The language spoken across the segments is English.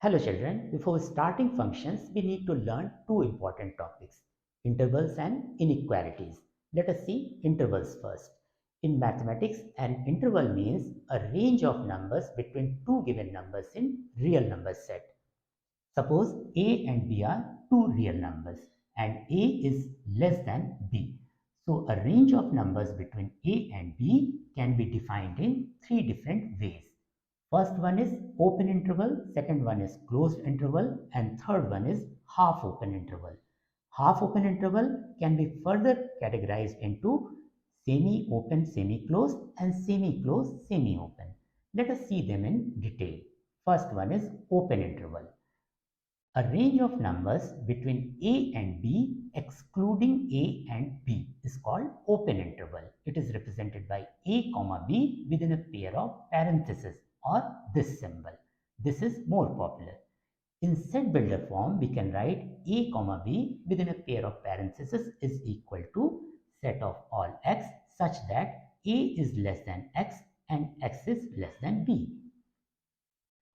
Hello children, before starting functions, we need to learn two important topics, intervals and inequalities. Let us see intervals first. In mathematics, an interval means a range of numbers between two given numbers in real number set. Suppose A and B are two real numbers and A is less than B. So a range of numbers between A and B can be defined in three different ways. First one is open interval, second one is closed interval, and third one is half open interval. Half open interval can be further categorized into semi-open, semi-closed, and semi-closed, semi-open. Let us see them in detail. First one is open interval. A range of numbers between A and B excluding A and B is called open interval. It is represented by A comma B within a pair of parentheses or this symbol. This is more popular. In set builder form, we can write A comma B within a pair of parentheses is equal to set of all x such that A is less than x and x is less than B.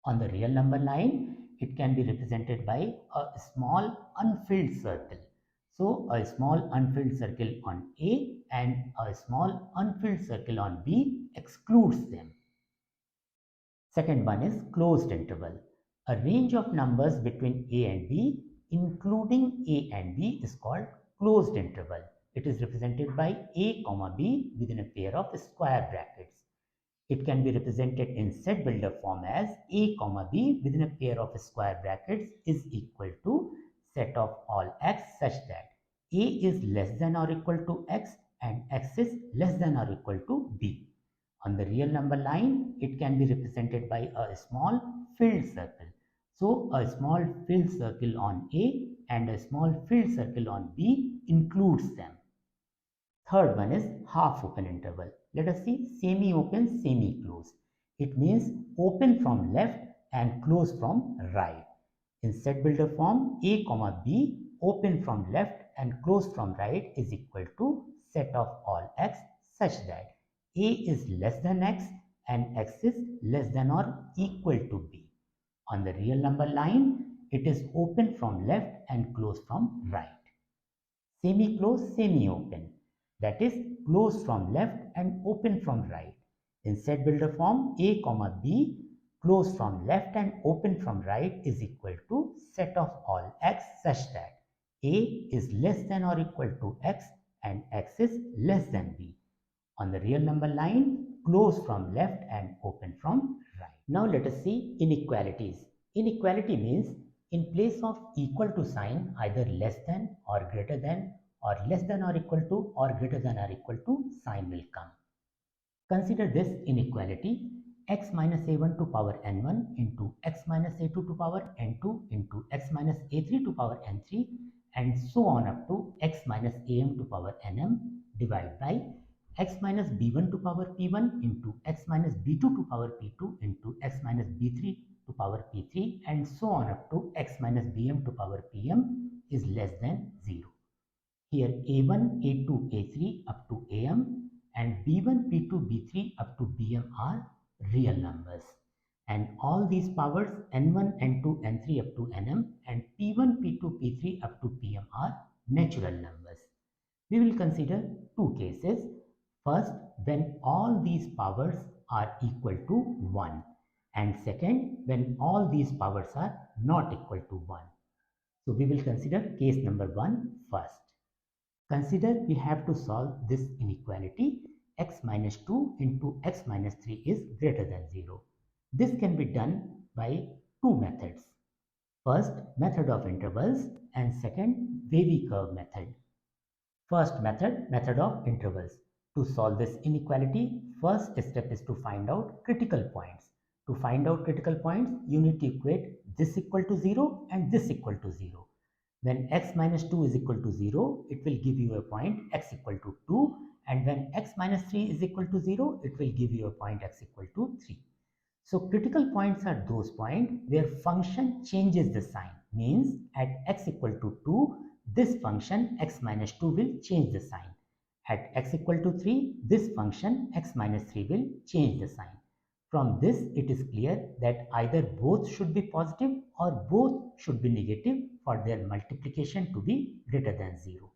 On the real number line, it can be represented by a small unfilled circle. So a small unfilled circle on A and a small unfilled circle on B excludes them. Second one is closed interval. A range of numbers between A and B, including A and B, is called closed interval. It is represented by A comma B within a pair of square brackets. It can be represented in set builder form as A comma B within a pair of square brackets is equal to set of all x such that A is less than or equal to x and x is less than or equal to B. On the real number line, it can be represented by a small filled circle. So a small filled circle on A and a small filled circle on B includes them. Third one is half open interval. Let us see semi-open, semi-closed. It means open from left and closed from right. In set builder form, A comma B open from left and closed from right is equal to set of all x such that A is less than x and x is less than or equal to B. On the real number line, it is open from left and closed from right. Semi-closed, semi-open. That is closed from left and open from right. In set builder form, A comma B closed from left and open from right is equal to set of all x such that A is less than or equal to x and x is less than B. On the real number line, closed from left and open from right. Now let us see inequalities. Inequality means in place of equal to sign, either less than or greater than or less than or equal to or greater than or equal to sign will come. Consider this inequality x minus a1 to power n1 into x minus a2 to power n2 into x minus a3 to power n3 and so on up to x minus am to power nm divided by x minus b1 to power p1 into x minus b2 to power p2 into x minus b3 to power p3 and so on up to x minus bm to power pm is less than 0. Here A1, A2, A3 up to AM and B1, B2, B3 up to BM are real numbers. And all these powers N1, N2, N3 up to Nm and P1, P2, P3 up to Pm are natural numbers. We will consider two cases. First, when all these powers are equal to 1 and second, when all these powers are not equal to 1. So we will consider case number 1 first. Consider we have to solve this inequality x minus 2 into x minus 3 is greater than 0. This can be done by two methods. First, method of intervals and second, wavy curve method. First method, method of intervals. To solve this inequality, first step is to find out critical points. To find out critical points, you need to equate this equal to 0 and this equal to 0. When x minus 2 is equal to 0, it will give you a point x equal to 2 and when x minus 3 is equal to 0, it will give you a point x equal to 3. So critical points are those points where function changes the sign, means at x equal to 2, this function x minus 2 will change the sign. At x equal to 3, this function x minus 3 will change the sign. From this, it is clear that either both should be positive or both should be negative for their multiplication to be greater than 0.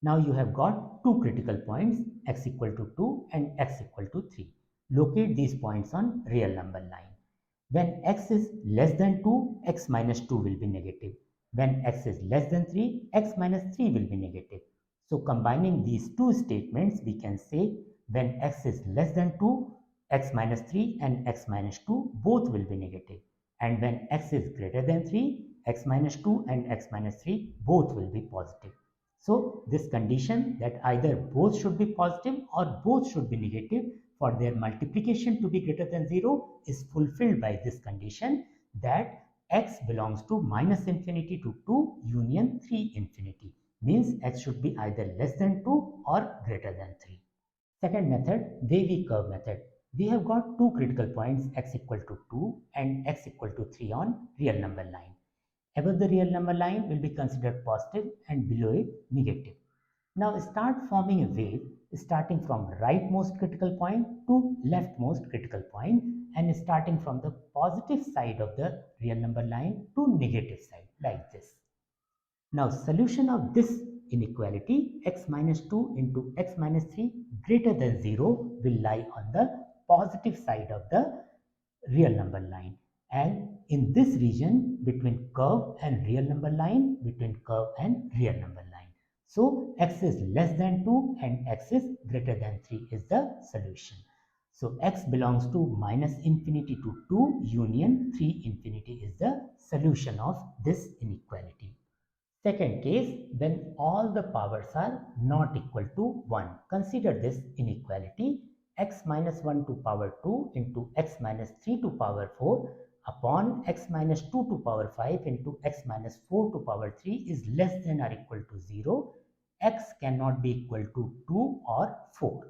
Now you have got two critical points, x equal to 2 and x equal to 3. Locate these points on real number line. When x is less than 2, x minus 2 will be negative. When x is less than 3, x minus 3 will be negative. So combining these two statements, we can say when x is less than 2, x minus 3 and x minus 2 both will be negative. And when x is greater than 3, x minus 2 and x minus 3 both will be positive. So this condition that either both should be positive or both should be negative for their multiplication to be greater than 0 is fulfilled by this condition that x belongs to minus infinity to 2 union 3 infinity. Means x should be either less than 2 or greater than 3. Second method, wavy curve method. We have got two critical points x equal to 2 and x equal to 3 on real number line. Above the real number line will be considered positive and below it negative. Now start forming a wave starting from rightmost critical point to leftmost critical point and starting from the positive side of the real number line to negative side like this. Now solution of this inequality x minus 2 into x minus 3 greater than 0 will lie on the positive side of the real number line, and in this region between curve and real number line, between curve and real number line. So x is less than 2 and x is greater than 3 is the solution. So x belongs to minus infinity to 2 union 3 infinity is the solution of this inequality. Second case, when all the powers are not equal to 1. Consider this inequality x minus 1 to power 2 into x minus 3 to power 4 upon x minus 2 to power 5 into x minus 4 to power 3 is less than or equal to 0. X cannot be equal to 2 or 4.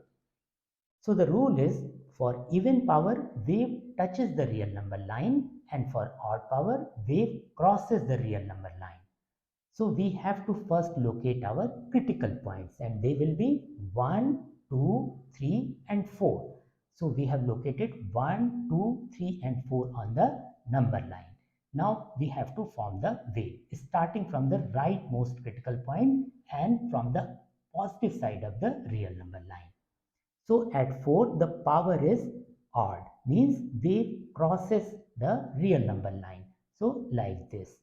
So the rule is for even power, wave touches the real number line, and for odd power, wave crosses the real number line. So we have to first locate our critical points, and they will be 1, 2, 3 and 4. So we have located 1, 2, 3 and 4 on the number line. Now we have to form the wave starting from the rightmost critical point and from the positive side of the real number line. So at 4 the power is odd, means wave crosses the real number line. So like this.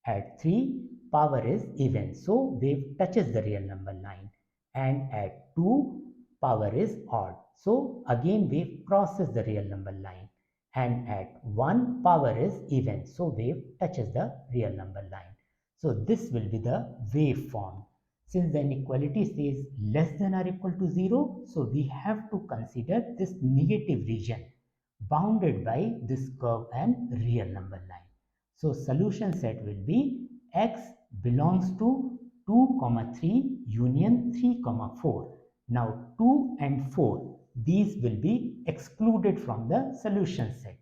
At 3 power is even, so wave touches the real number line, and at 2 power is odd, so again wave crosses the real number line, and at 1 power is even, so wave touches the real number line. So this will be the wave form. Since the inequality says less than or equal to 0, so we have to consider this negative region bounded by this curve and real number line. So solution set will be x belongs to 2, 3 union 3, 4. Now 2 and 4, these will be excluded from the solution set.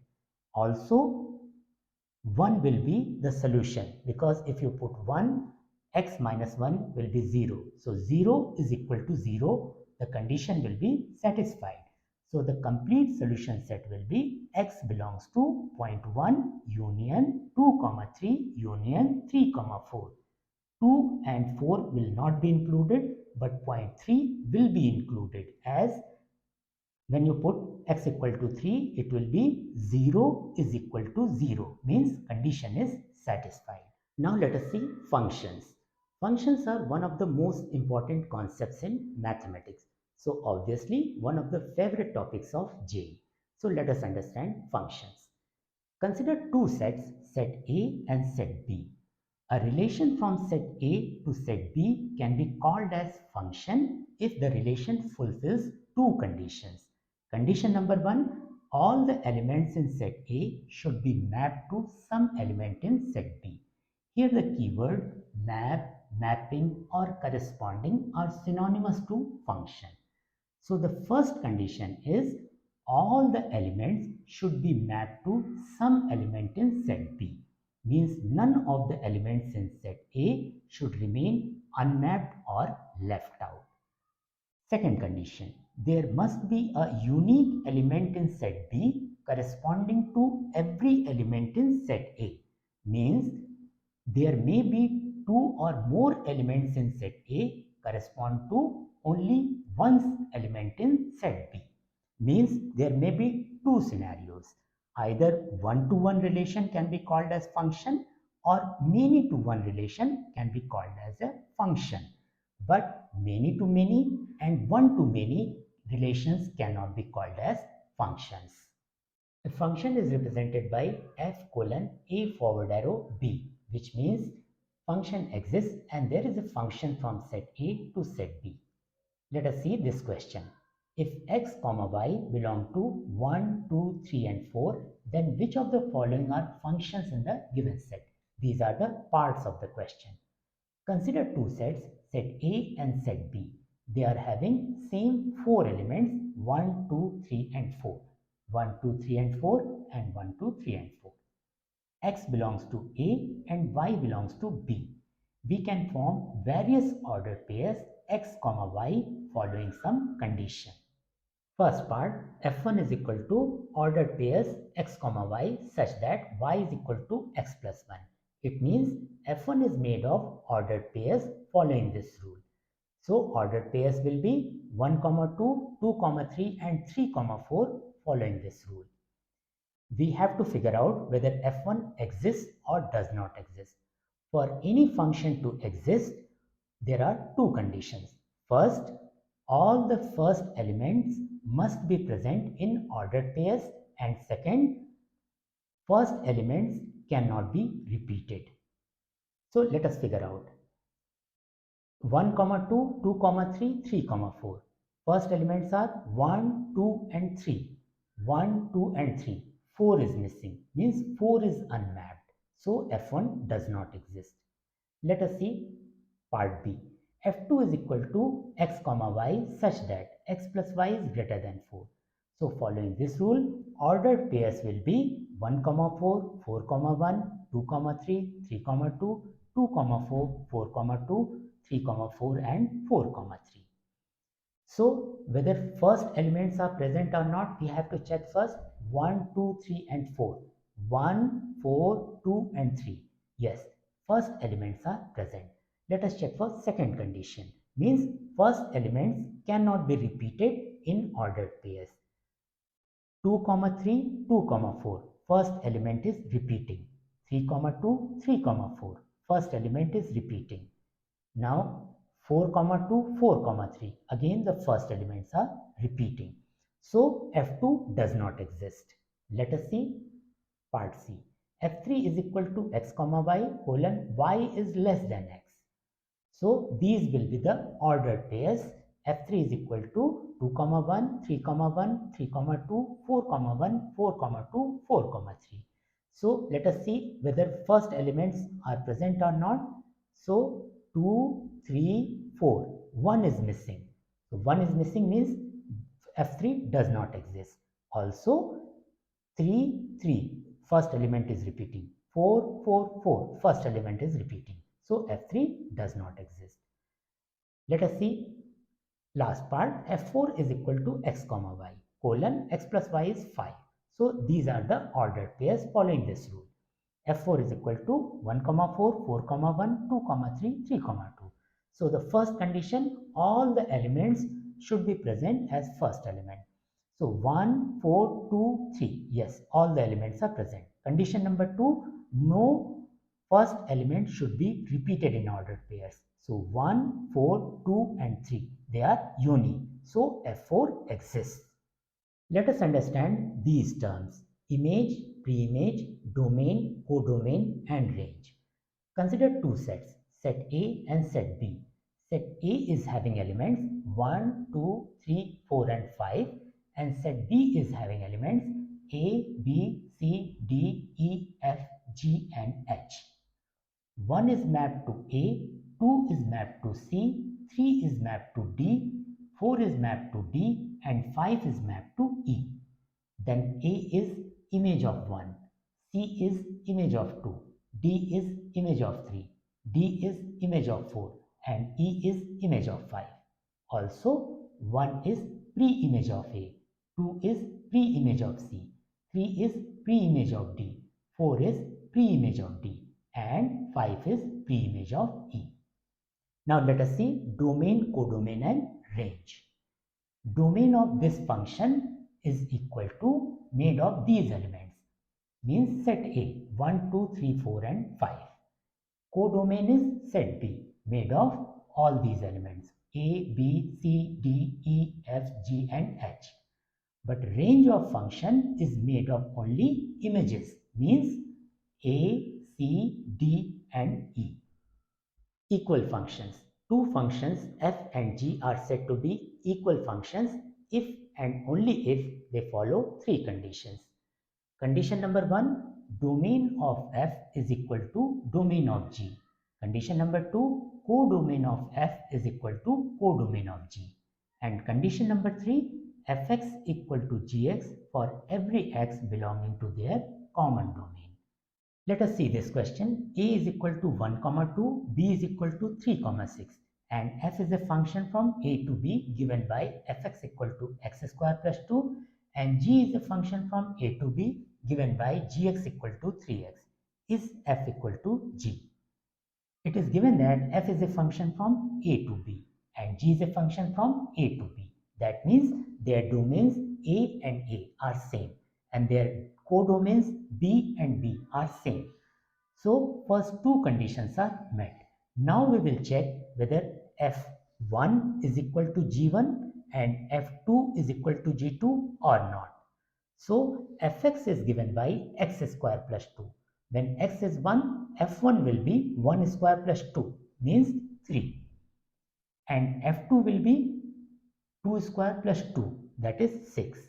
Also 1 will be the solution, because if you put 1, x minus 1 will be 0. So 0 is equal to 0. The condition will be satisfied. So the complete solution set will be x belongs to 0.1 union 2, 3 union 3, 4. 2 and 4 will not be included, but 0.3 will be included, as when you put x equal to 3, it will be 0 is equal to 0, means condition is satisfied. Now let us see functions. Functions are one of the most important concepts in mathematics. So obviously one of the favorite topics of JEE. So let us understand functions. Consider two sets, set A and set B. A relation from set A to set B can be called as function if the relation fulfills two conditions. Condition number 1, all the elements in set A should be mapped to some element in set B. Here the keyword map, mapping or corresponding are synonymous to function. So the first condition is all the elements should be mapped to some element in set B. Means none of the elements in set A should remain unmapped or left out. Second condition, there must be a unique element in set B corresponding to every element in set A. Means there may be two or more elements in set A correspond to only one element in set B. Means there may be two scenarios. Either one-to-one relation can be called as function, or many-to-one relation can be called as a function. But many-to-many and one-to-many relations cannot be called as functions. A function is represented by f colon a forward arrow b, which means function exists and there is a function from set A to set B. Let us see this question. If x comma y belong to 1, 2, 3 and 4, then which of the following are functions in the given set? These are the parts of the question. Consider two sets, set A and set B. They are having same four elements 1, 2, 3 and 4. 1, 2, 3 and 4 and 1, 2, 3 and 4. X belongs to A and Y belongs to B. We can form various ordered pairs X comma Y following some condition. First part, F1 is equal to ordered pairs X comma Y such that Y is equal to X plus 1. It means F1 is made of ordered pairs following this rule. So ordered pairs will be 1 comma 2, 2 comma 3 and 3 comma 4 following this rule. We have to figure out whether f1 exists or does not exist. For any function to exist, there are two conditions. First, all the first elements must be present in ordered pairs, and second, first elements cannot be repeated. So let us figure out. 1 comma 2, 2 comma 3, 3 comma 4. First elements are 1, 2 and 3. 1, 2 and 3. 4 is missing, means 4 is unmapped. So f1 does not exist. Let us see part B. f2 is equal to x comma y such that x plus y is greater than 4. So following this rule, ordered pairs will be 1 comma 4, 4 comma 1, 2 comma 3, 3 comma 2, 2 comma 4, 4 comma 2, 3 comma 4 and 4 comma 3. So whether first elements are present or not, we have to check first 1, 2, 3 and 4. 1, 4, 2 and 3. Yes, first elements are present. Let us check for second condition. Means first elements cannot be repeated in ordered pairs. 2, 3, 2, 4. First element is repeating. 3, 2, 3, 4. First element is repeating. Now 4, 2, 4, 3. Again the first elements are repeating. So F2 does not exist. Let us see part C. F3 is equal to x, y colon y is less than x. So these will be the ordered pairs. F3 is equal to 2, 1, 3, 1, 3, 2, 4, 1, 4, 2, 4, 3. So let us see whether first elements are present or not. So 2, 3, 4. 1 is missing. So 1 is missing means F3 does not exist. Also 3, 3. First element is repeating. 4, 4, 4. First element is repeating. So F3 does not exist. Let us see last part. F4 is equal to x comma y colon x plus y is 5. So these are the ordered pairs following this rule. F4 is equal to 1, 4, 4, 1, 2, 3, 3, 2. So the first condition, all the elements should be present as first element. So 1, 4, 2, 3. Yes, all the elements are present. Condition number 2, no first element should be repeated in ordered pairs. So 1, 4, 2 and 3. They are uni. So F4 exists. Let us understand these terms: image, preimage, domain, codomain and range. Consider two sets, set A and set B. Set A is having elements 1, 2, 3, 4 and 5, and set B is having elements A, B, C, D, E, F, G and H. 1 is mapped to A, 2 is mapped to C, 3 is mapped to D, 4 is mapped to D and 5 is mapped to E. Then A is image of 1, C is image of 2, D is image of 3, D is image of 4 and E is image of 5. Also 1 is pre-image of A, 2 is pre-image of C, 3 is pre-image of D, 4 is pre-image of D, and 5 is pre-image of E. Now let us see domain, codomain and range. Domain of this function is equal to made of these elements, means set A 1, 2, 3, 4 and 5. Codomain is set B made of all these elements A, B, C, D, E, F, G and H. But range of function is made of only images, means A, C, D and E. Equal functions. Two functions f and g are said to be equal functions if and only if they follow three conditions. Condition number 1, domain of f is equal to domain of g. Condition number 2, codomain of f is equal to codomain of g. And condition number 3, fx equal to gx for every x belonging to their common domain. Let us see this question. A is equal to 1, 2, B is equal to 3, 6 and f is a function from A to B given by fx equal to x square plus 2 and g is a function from A to B given by gx equal to 3x. Is f equal to g? It is given that f is a function from A to B and g is a function from A to B. That means their domains A and A are same and their codomains B and B are same. So first two conditions are met. Now we will check whether f1 is equal to g1 and f2 is equal to g2 or not. So fx is given by x square plus 2. When x is 1, f1 will be 1 square plus 2 means 3 and f2 will be 2 square plus 2 that is 6.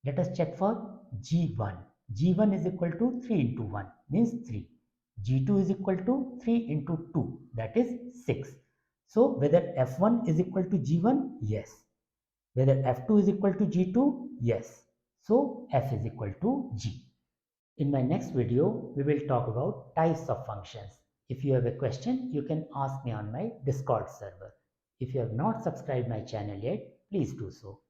Let us check for g1. g1 is equal to 3 into 1 means 3. g2 is equal to 3 into 2 that is 6. So whether f1 is equal to g1? Yes. Whether f2 is equal to g2? Yes. So f is equal to g. In my next video, we will talk about types of functions. If you have a question, you can ask me on my Discord server. If you have not subscribed my channel yet, please do so.